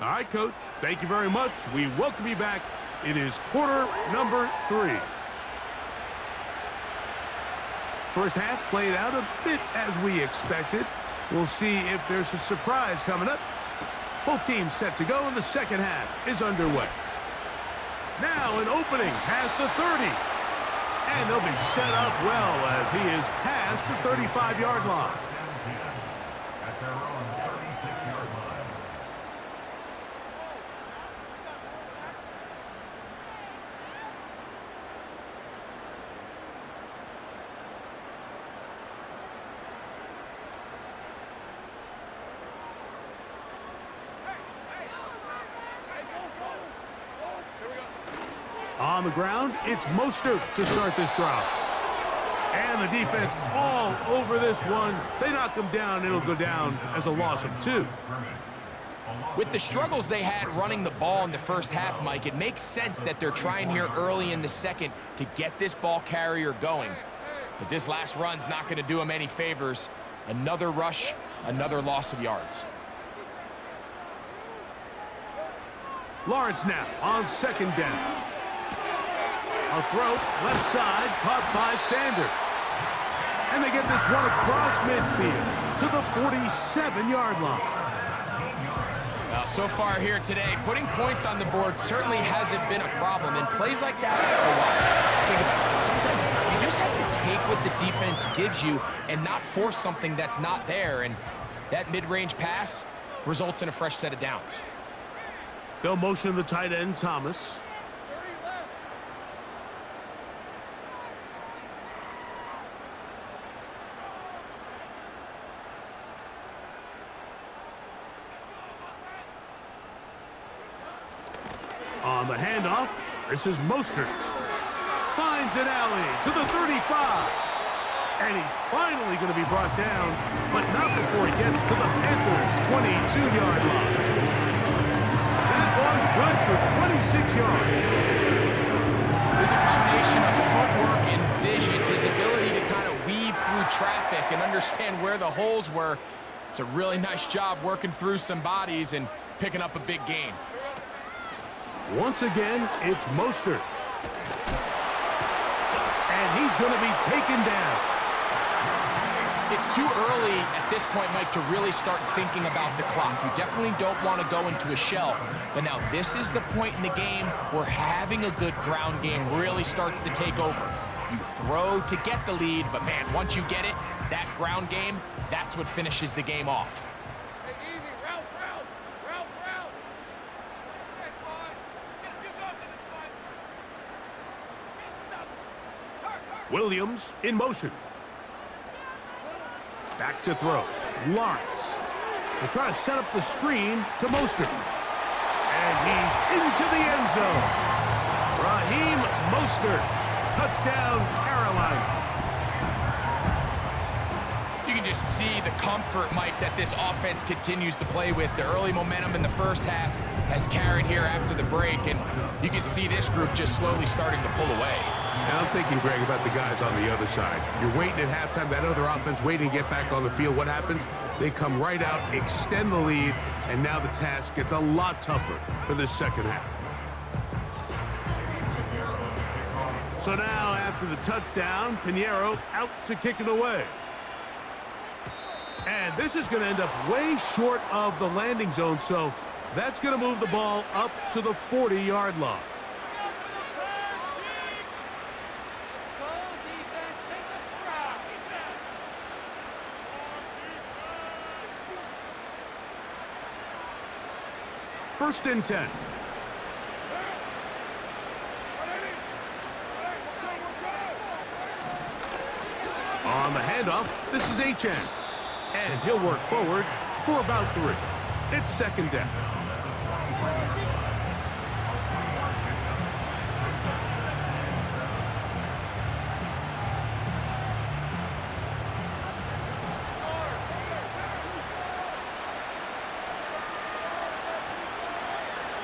All right, Coach. Thank you very much. We welcome you back. It is quarter number 3. First half played out a bit as we expected. We'll see if there's a surprise coming up. Both teams set to go, and the second half is underway. Now an opening past the 30. And they'll be set up well as he is past the 35-yard line. At their own 36-yard line. On the ground, it's Mostert to start this drive. And the defense all over this one. They knock him down. It'll go down as a loss of 2. With the struggles they had running the ball in the first half, Mike, it makes sense that they're trying here early in the second to get this ball carrier going. But this last run's not going to do him any favors. Another rush, another loss of yards. Lawrence now on second down. A throw, left side, caught by Sanders. And they get this one across midfield to the 47-yard line. Well, so far here today, putting points on the board certainly hasn't been a problem. And plays like that are wild. Think about it. Sometimes you just have to take what the defense gives you and not force something that's not there. And that mid-range pass results in a fresh set of downs. They'll motion the tight end, Thomas. On the handoff, this is Mostert. Finds an alley to the 35. And he's finally going to be brought down, but not before he gets to the Panthers' 22-yard line. That one good for 26 yards. There's a combination of footwork and vision, his ability to kind of weave through traffic and understand where the holes were. It's a really nice job working through some bodies and picking up a big gain. Once again, it's Mostert. And he's going to be taken down. It's too early at this point, Mike, to really start thinking about the clock. You definitely don't want to go into a shell. But now this is the point in the game where having a good ground game really starts to take over. You throw to get the lead, but man, once you get it, that ground game, that's what finishes the game off. Williams in motion. Back to throw. Lawrence. They try to set up the screen to Mostert. And he's into the end zone. Raheem Mostert. Touchdown, Carolina. You can just see the comfort, Mike, that this offense continues to play with. The early momentum in the first half has carried here after the break, and you can see this group just slowly starting to pull away. Now I'm thinking, Greg, about the guys on the other side. You're waiting at halftime, that other offense waiting to get back on the field. What happens? They come right out, extend the lead, and now the task gets a lot tougher for this second half. So now, after the touchdown, Pinheiro out to kick it away. And this is going to end up way short of the landing zone, so that's going to move the ball up to the 40-yard line. First and 10. On the handoff, this is HN. And he'll work forward for about 3. It's second down.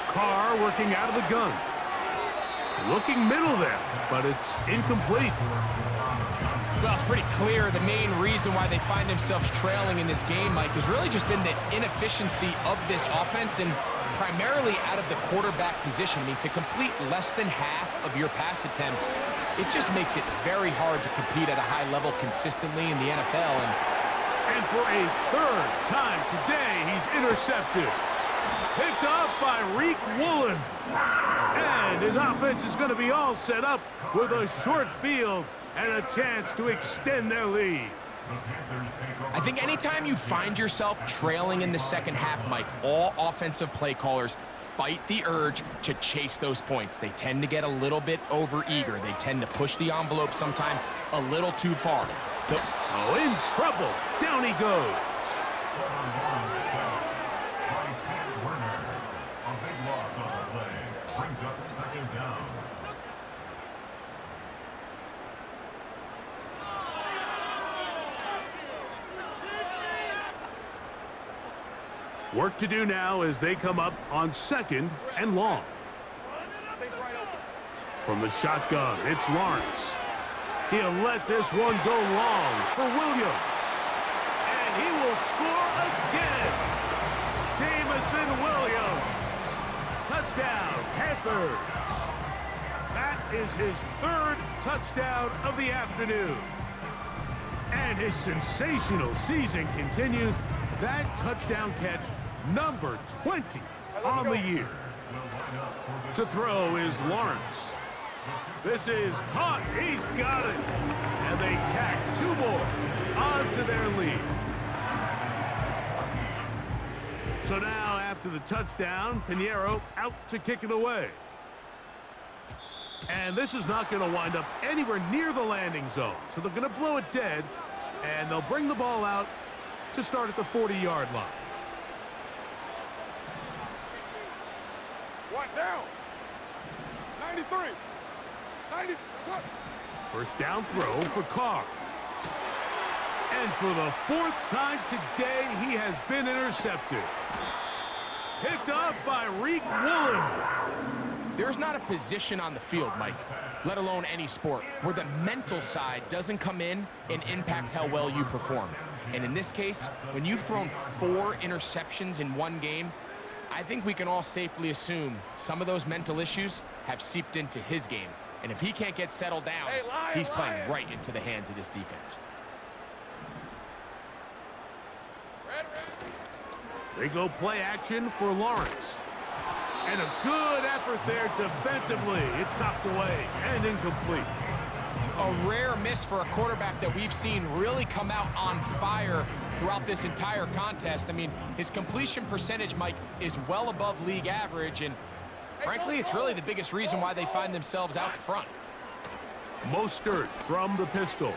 Carr working out of the gun. Looking middle there, but it's incomplete. Well, it's pretty clear the main reason why they find themselves trailing in this game, Mike, has really just been the inefficiency of this offense and primarily out of the quarterback position. I mean, to complete less than half of your pass attempts, it just makes it very hard to compete at a high level consistently in the NFL. And for a third time today, he's intercepted. Picked off by Reek Woolen. And his offense is going to be all set up with a short field and a chance to extend their lead. I think anytime you find yourself trailing in the second half, Mike, all offensive play callers fight the urge to chase those points. They tend to get a little bit overeager. They tend to push the envelope sometimes a little too far. Oh, in trouble. Down he goes. Work to do now as they come up on 2nd and long. From the shotgun, it's Lawrence. He'll let this one go long for Williams. And he will score again. Jamison Williams. Touchdown, Panthers. That is his 3rd touchdown of the afternoon. And his sensational season continues. That touchdown catch, number 20 on the year. To throw is Lawrence. This is caught. He's got it. And they tack 2 more onto their lead. So now, after the touchdown, Pinheiro out to kick it away. And this is not going to wind up anywhere near the landing zone. So they're going to blow it dead, and they'll bring the ball out to start at the 40-yard line. One down. 93. 90. First down throw for Carr. And for the 4th time today, he has been intercepted. Picked off by Reek Woolen. There's not a position on the field, Mike, let alone any sport, where the mental side doesn't come in and impact how well you perform. And in this case, when you've thrown 4 interceptions in one game, I think we can all safely assume some of those mental issues have seeped into his game. And if he can't get settled down, he's playing right into the hands of this defense. They go play action for Lawrence. And a good effort there defensively. It's knocked away and incomplete. A rare miss for a quarterback that we've seen really come out on fire throughout this entire contest. I mean, his completion percentage, Mike, is well above league average, and frankly, it's really the biggest reason why they find themselves out front. Mostert from the pistol.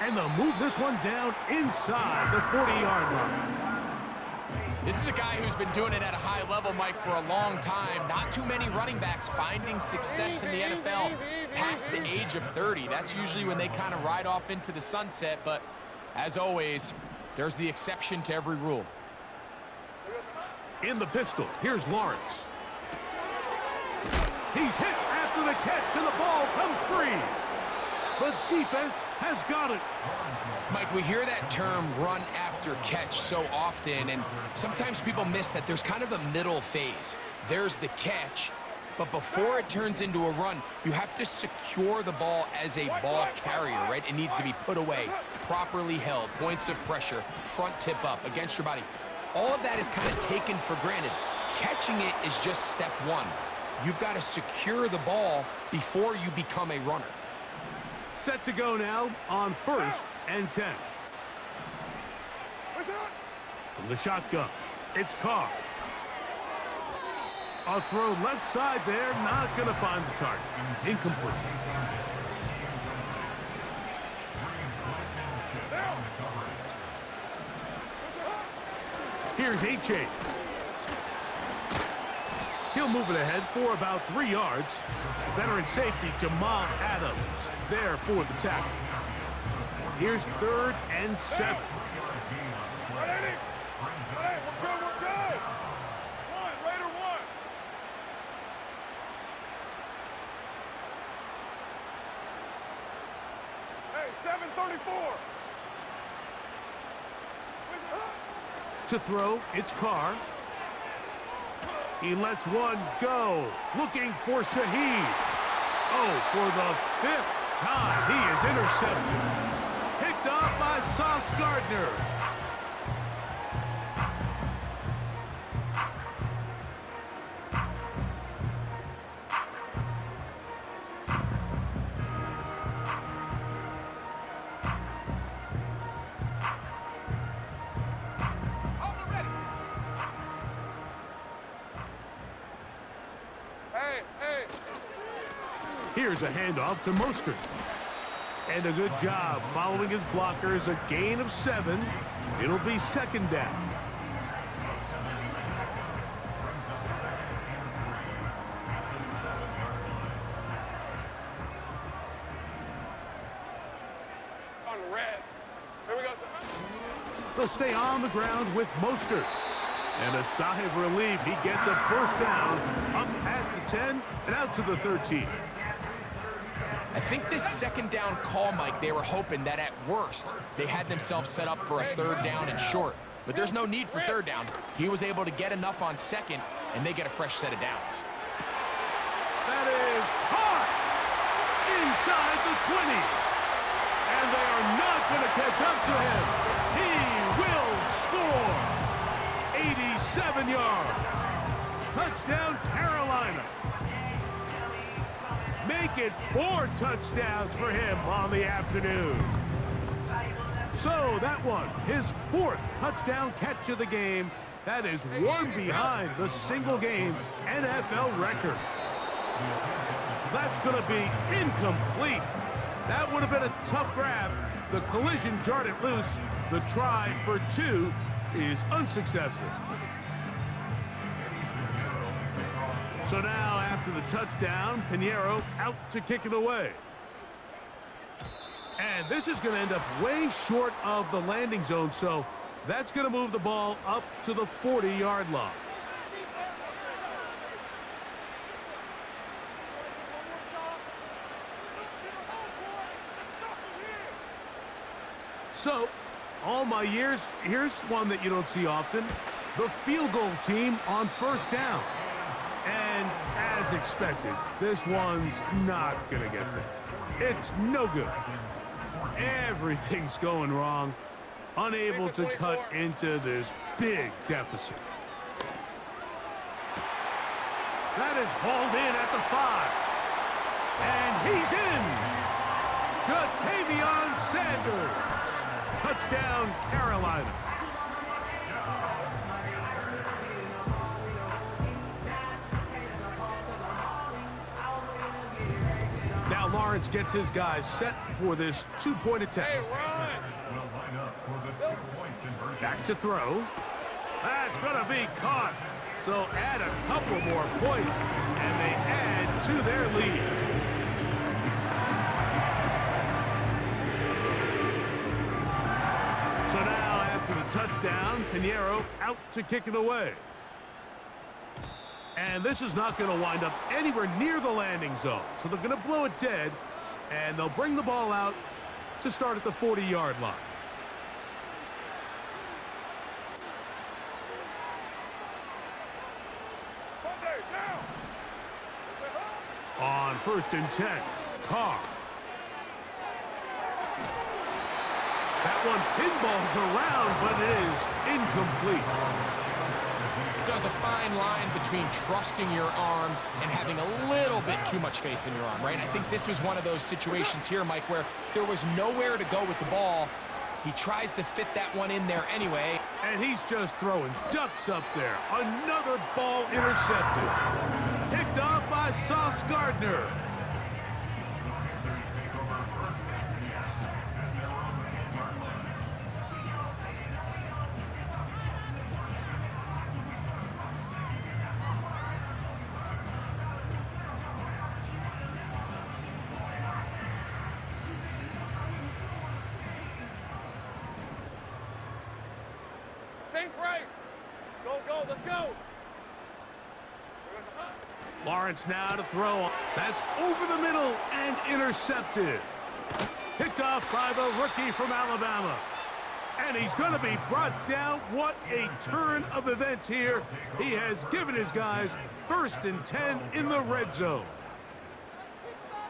And they'll move this one down inside the 40-yard line. This is a guy who's been doing it at a high level, Mike, for a long time. Not too many running backs finding success in the NFL past the age of 30. That's usually when they kind of ride off into the sunset, but as always, there's the exception to every rule. In the pistol, here's Lawrence. He's hit after the catch, and the ball comes free. The defense has got it. Mike, we hear that term run after catch so often, and sometimes people miss that there's kind of a middle phase. There's the catch, but before it turns into a run, you have to secure the ball as a ball carrier, right? It needs to be put away, properly held, points of pressure, front tip up against your body. All of that is kind of taken for granted. Catching it is just step one. You've got to secure the ball before you become a runner. Set to go now on 1st and 10. From the shotgun, it's Carr. A throw left side there, not going to find the target. Incomplete. Here's H.A. He'll move it ahead for about 3 yards. Veteran safety Jamal Adams there for the tackle. Here's 3rd and 7. To throw, it's Carr. He lets one go, looking for Shaheed. Oh, for the 5th time, he is intercepted. Picked off by Sauce Gardner. Here's a handoff to Mostert. And a good job following his blockers, a gain of 7. It'll be 2nd down. On the red. Here we go. They'll stay on the ground with Mostert. And a sigh of relief. He gets a 1st down, up past the 10 and out to the 13. I think this 2nd down call, Mike, they were hoping that at worst they had themselves set up for a 3rd down and short. But there's no need for 3rd down. He was able to get enough on 2nd, and they get a fresh set of downs. That is caught inside the 20. And they are not going to catch up to him. He will score. 87 yards. Touchdown, Carolina. Make it 4 touchdowns for him on the afternoon. So that one, his 4th touchdown catch of the game. That is one behind the single-game NFL record. That's going to be incomplete. That would have been a tough grab. The collision jarred it loose. The try for 2 is unsuccessful. So now, after the touchdown, Pinheiro out to kick it away. And this is going to end up way short of the landing zone, so that's going to move the ball up to the 40-yard line. So, all my years, here's one that you don't see often. The field goal team on 1st down. And as expected, this one's not going to get there. It's no good. Everything's going wrong. Unable to cut into this big deficit. That is hauled in at the 5. And he's in. Ja'Tavion Sanders. Touchdown, Carolina. Now Lawrence gets his guys set for this 2-point attack. Hey, run! Back to throw. That's going to be caught. So add a couple more points, and they add to their lead. So now, after the touchdown, Pinheiro out to kick it away. And this is not going to wind up anywhere near the landing zone. So they're going to blow it dead, and they'll bring the ball out to start at the 40-yard line. On 1st and 10, Carr. That one pinballs around, but it is incomplete. There's a fine line between trusting your arm and having a little bit too much faith in your arm, right? I think this was one of those situations here, Mike, where there was nowhere to go with the ball. He tries to fit that one in there anyway. And he's just throwing ducks up there. Another ball intercepted. Picked off by Sauce Gardner. Think right. Go, go, let's go. Lawrence now to throw. That's over the middle and intercepted. Picked off by the rookie from Alabama. And he's going to be brought down. What a turn of events here. He has given his guys 1st and 10 in the red zone.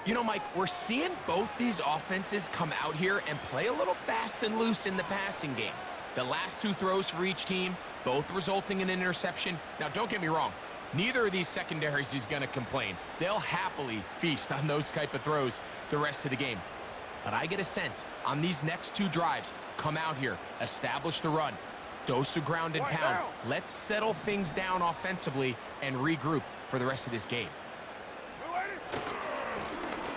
You know, Mike, we're seeing both these offenses come out here and play a little fast and loose in the passing game. The last 2 throws for each team, both resulting in an interception. Now, don't get me wrong. Neither of these secondaries is going to complain. They'll happily feast on those type of throws the rest of the game. But I get a sense on these next 2 drives, come out here, establish the run, dose of ground and pound. Let's settle things down offensively and regroup for the rest of this game.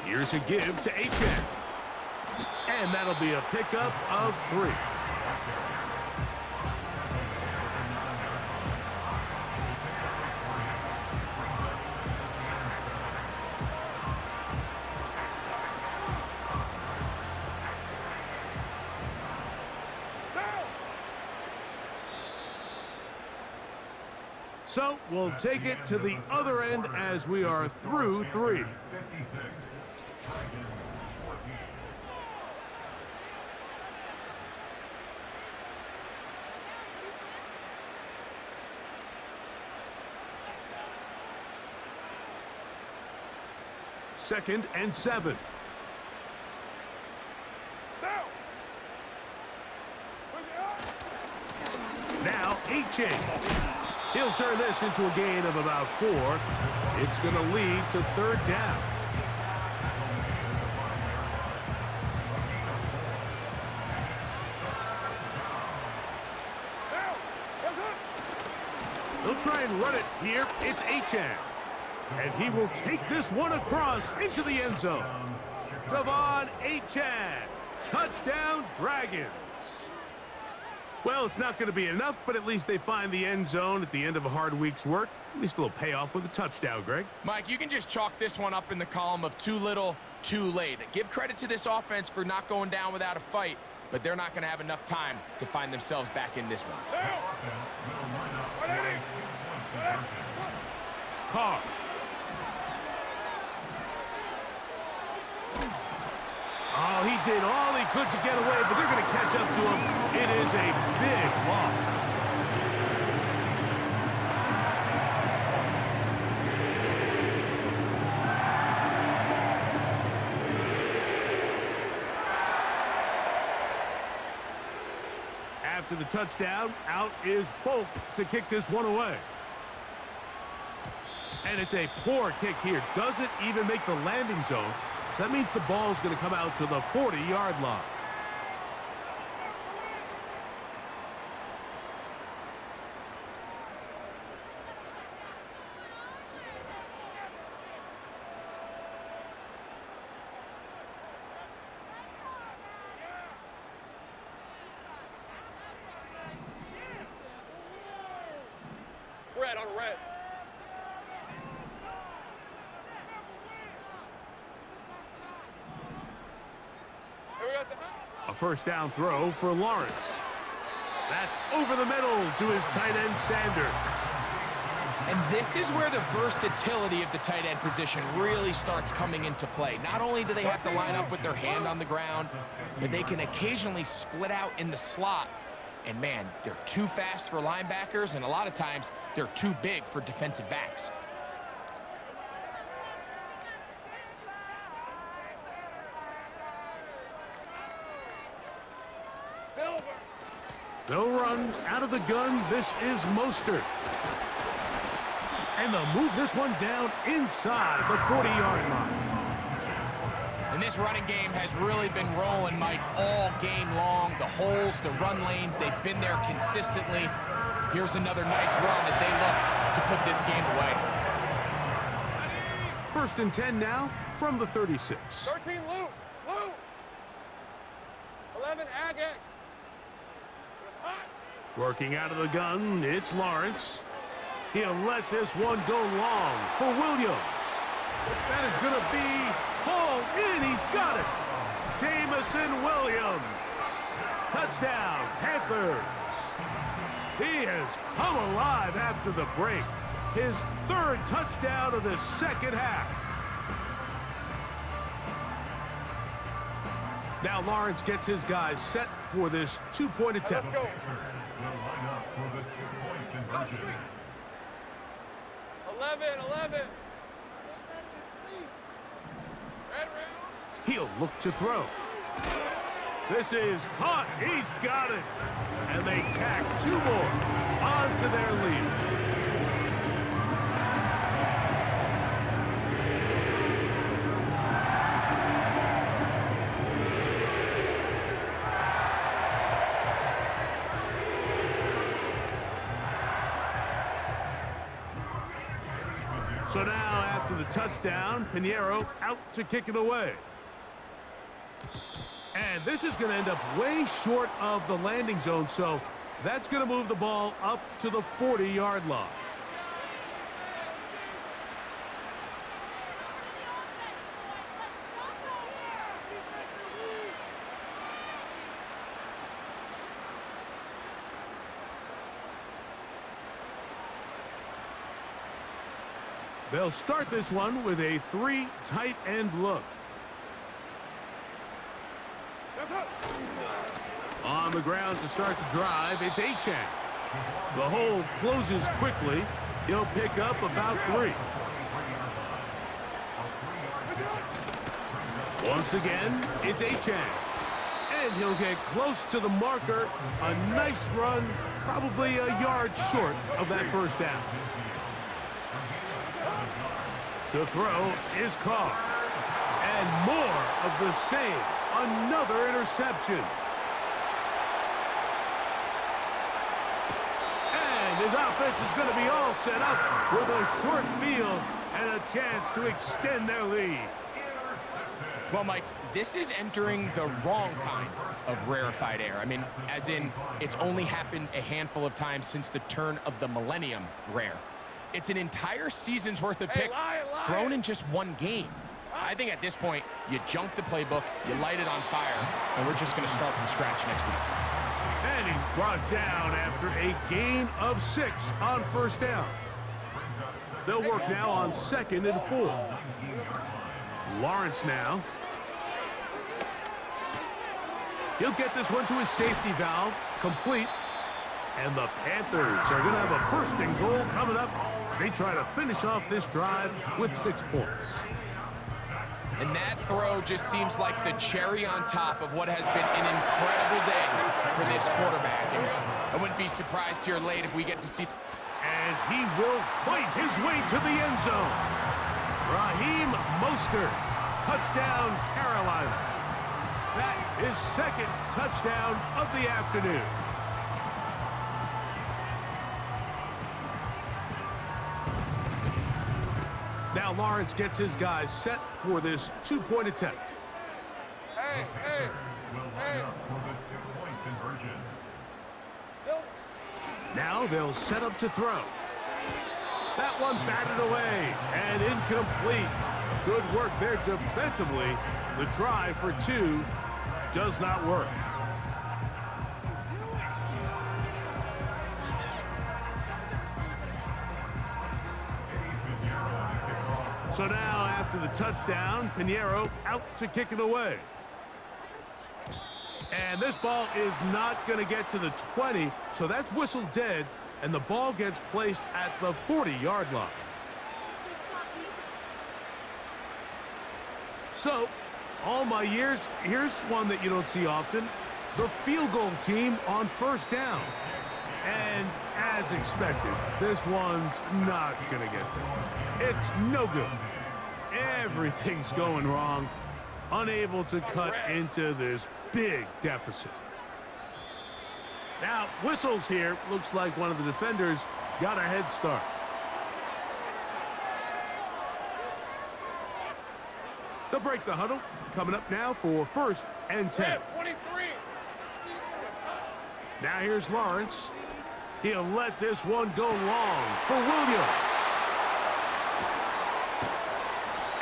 Here's a give to Achane. And that'll be a pickup of 3. So we'll take it to the other end as we are through 3. 56. Titans 14. Second and 7. Now Achane. He'll turn this into a gain of about 4. It's going to lead to 3rd down. They'll try and run it here. It's Achane. And he will take this one across into the end zone. Devon Achane. Touchdown, Dragons. Well, it's not going to be enough, but at least they find the end zone at the end of a hard week's work. At least a little payoff with a touchdown, Greg. Mike, you can just chalk this one up in the column of too little, too late. Give credit to this offense for not going down without a fight, but they're not going to have enough time to find themselves back in this one. Carr. Oh, he did all he could to get away, but they're going to catch up to him. It is a big loss. After the touchdown, out is Folk to kick this one away. And it's a poor kick here. Doesn't even make the landing zone. So that means the ball's going to come out to the 40-yard line. Red on red. A 1st down throw for Lawrence. That's over the middle to his tight end, Sanders. And this is where the versatility of the tight end position really starts coming into play. Not only do they have to line up with their hand on the ground, but they can occasionally split out in the slot. And man, they're too fast for linebackers, and a lot of times they're too big for defensive backs. They'll run out of the gun. This is Mostert. And they'll move this one down inside the 40-yard line. And this running game has really been rolling, Mike, all game long. The holes, the run lanes, they've been there consistently. Here's another nice run as they look to put this game away. 1st and 10 now from the 36. 13 Lou. 11 Agate. Working out of the gun, it's Lawrence. He'll let this one go long for Williams. That is going to be hauled in. He's got it. Jamison Williams. Touchdown, Panthers. He has come alive after the break. His 3rd touchdown of the 2nd half. Now Lawrence gets his guys set for this two-point attempt. Let's go. Will line up for the two-point conversion. 11. He'll look to throw. This is caught. He's got it. And they tack 2 more onto their lead. So now, after the touchdown, Pinheiro out to kick it away. And this is going to end up way short of the landing zone, so that's going to move the ball up to the 40-yard line. They'll start this one with a 3 tight end look. On the ground to start the drive, it's Achane. The hole closes quickly. He'll pick up about 3. Once again, it's Achane. And he'll get close to the marker. A nice run, probably a yard short of that first down. To throw is Carr. And more of the same. Another interception. And his offense is going to be all set up with a short field and a chance to extend their lead. Well, Mike, this is entering the wrong kind of rarefied air. I mean, as in, it's only happened a handful of times since the turn of the millennium rare. It's an entire season's worth of picks thrown in just one game. I think at this point, you junk the playbook, you light it on fire, and we're just going to start from scratch next week. And he's brought down after a gain of 6 on first down. They'll work now on 2nd and 4. Lawrence now. He'll get this one to his safety valve, complete. And the Panthers are going to have a 1st and goal coming up. They try to finish off this drive with 6 points. And that throw just seems like the cherry on top of what has been an incredible day for this quarterback. And I wouldn't be surprised here late if we get to see. And he will fight his way to the end zone. Raheem Mostert, touchdown Carolina. That is 2nd touchdown of the afternoon. Now Lawrence gets his guys set for this 2-point attempt. Hey. Will line up for the two-point conversion. Now they'll set up to throw. That one batted away and incomplete. Good work there defensively. The try for 2 does not work. So now, after the touchdown, Pinheiro out to kick it away. And this ball is not going to get to the 20, so that's whistled dead, and the ball gets placed at the 40-yard line. So, all my years, here's one that you don't see often. The field goal team on first down. And as expected, this one's not going to get there. It's no good. Everything's going wrong. Unable to cut into this big deficit. Now, whistles here. Looks like one of the defenders got a head start. They'll break the huddle. Coming up now for 1st and 10. 23. Now here's Lawrence. He'll let this one go long for Williams.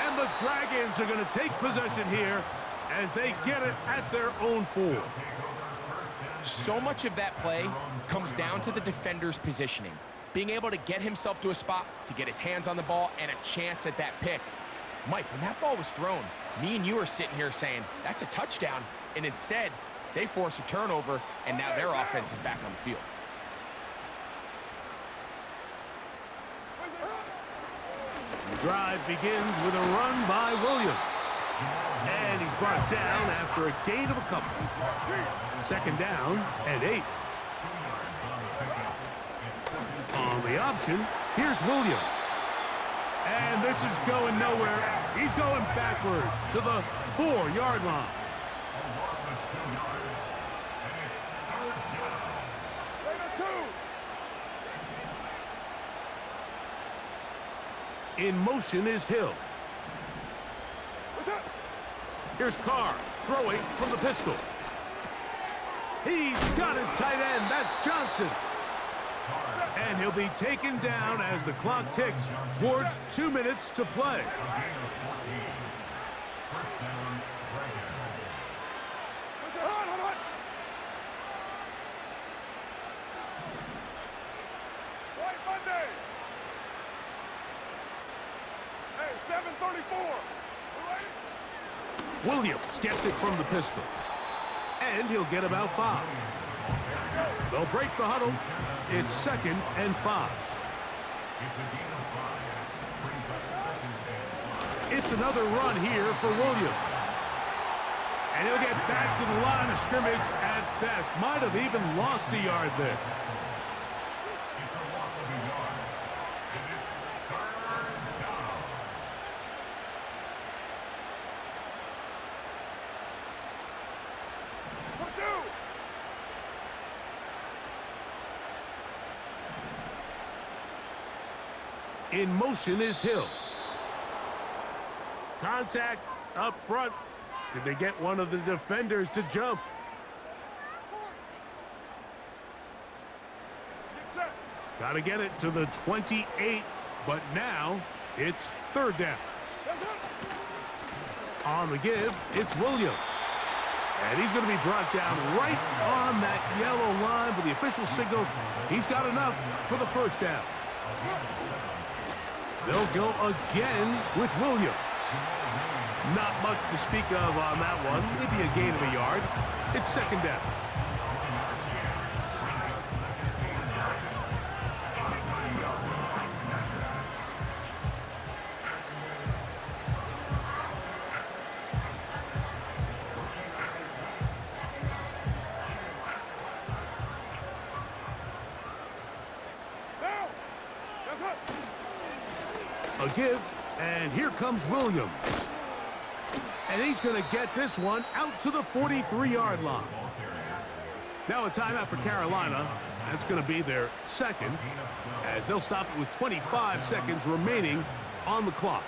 And the Dragons are going to take possession here as they get it at their own 4. So much of that play comes down to the defender's positioning. Being able to get himself to a spot, to get his hands on the ball, and a chance at that pick. Mike, when that ball was thrown, me and you are sitting here saying, that's a touchdown. And instead, They force a turnover, and now their offense is back on the field. The drive begins with a run by Williams. And he's brought down after a gain of a couple. Second down and 8. On the option, here's Williams. And this is going nowhere. He's going backwards to the 4-yard line. In motion is Hill. Here's Carr throwing from the pistol. He's got his tight end. That's Johnson. And he'll be taken down as the clock ticks towards 2 minutes to play. Williams gets it from the pistol. And he'll get about 5. They'll break the huddle. It's 2nd and 5. It's another run here for Williams. And he'll get back to the line of scrimmage at best. Might have even lost a yard there. In motion is Hill. Contact up front. Did they get one of the defenders to jump? Got to get it to the 28, but now it's 3rd down. On the give, it's Williams. And he's going to be brought down right on that yellow line, but the official signal, he's got enough for the 1st down. They'll go again with Williams. Not much to speak of on that one. Maybe a gain of a yard. It's 2nd down. A give, and here comes Williams. And he's going to get this one out to the 43-yard line. Now a timeout for Carolina. That's going to be their 2nd, as they'll stop it with 25 seconds remaining on the clock.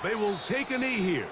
They will take a knee here.